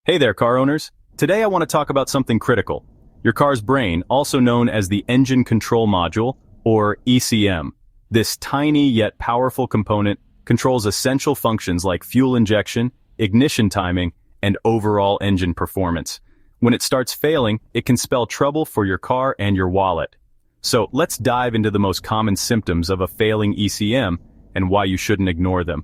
Hey there, car owners. Today I want to talk about something critical. Your car's brain, also known as the Engine Control Module, or ECM. This tiny yet powerful component controls essential functions like fuel injection, ignition timing, and overall engine performance. When it starts failing, it can spell trouble for your car and your wallet. So let's dive into the most common symptoms of a failing ECM and why you shouldn't ignore them.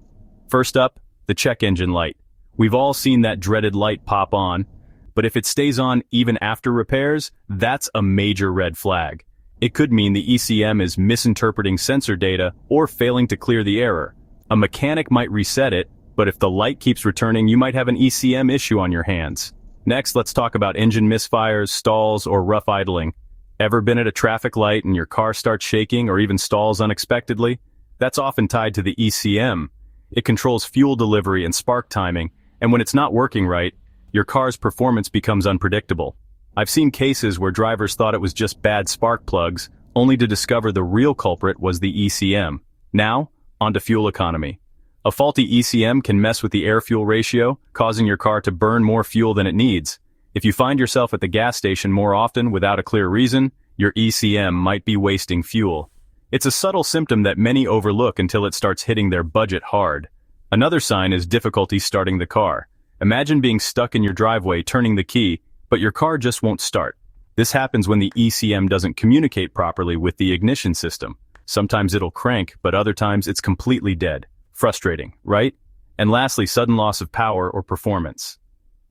First up, the check engine light. We've all seen that dreaded light pop on, but if it stays on even after repairs, that's a major red flag. It could mean the ECM is misinterpreting sensor data or failing to clear the error. A mechanic might reset it, but if the light keeps returning, you might have an ECM issue on your hands. Next, let's talk about engine misfires, stalls, or rough idling. Ever been at a traffic light and your car starts shaking or even stalls unexpectedly? That's often tied to the ECM. It controls fuel delivery and spark timing, and when it's not working right, your car's performance becomes unpredictable. I've seen cases where drivers thought it was just bad spark plugs, only to discover the real culprit was the ECM. Now, onto fuel economy. A faulty ECM can mess with the air-fuel ratio, causing your car to burn more fuel than it needs. If you find yourself at the gas station more often without a clear reason, your ECM might be wasting fuel. It's a subtle symptom that many overlook until it starts hitting their budget hard. Another sign is difficulty starting the car. Imagine being stuck in your driveway turning the key, but your car just won't start. This happens when the ECM doesn't communicate properly with the ignition system. Sometimes it'll crank, but other times it's completely dead. Frustrating, right? And lastly, sudden loss of power or performance.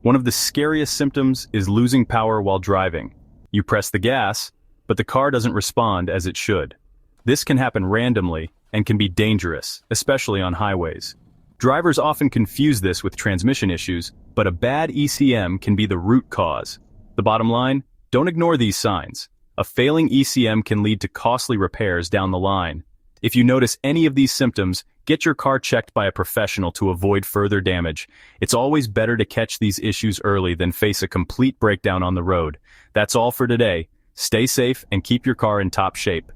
One of the scariest symptoms is losing power while driving. You press the gas, but the car doesn't respond as it should. This can happen randomly and can be dangerous, especially on highways. Drivers often confuse this with transmission issues, but a bad ECM can be the root cause. The bottom line? Don't ignore these signs. A failing ECM can lead to costly repairs down the line. If you notice any of these symptoms, get your car checked by a professional to avoid further damage. It's always better to catch these issues early than face a complete breakdown on the road. That's all for today. Stay safe and keep your car in top shape.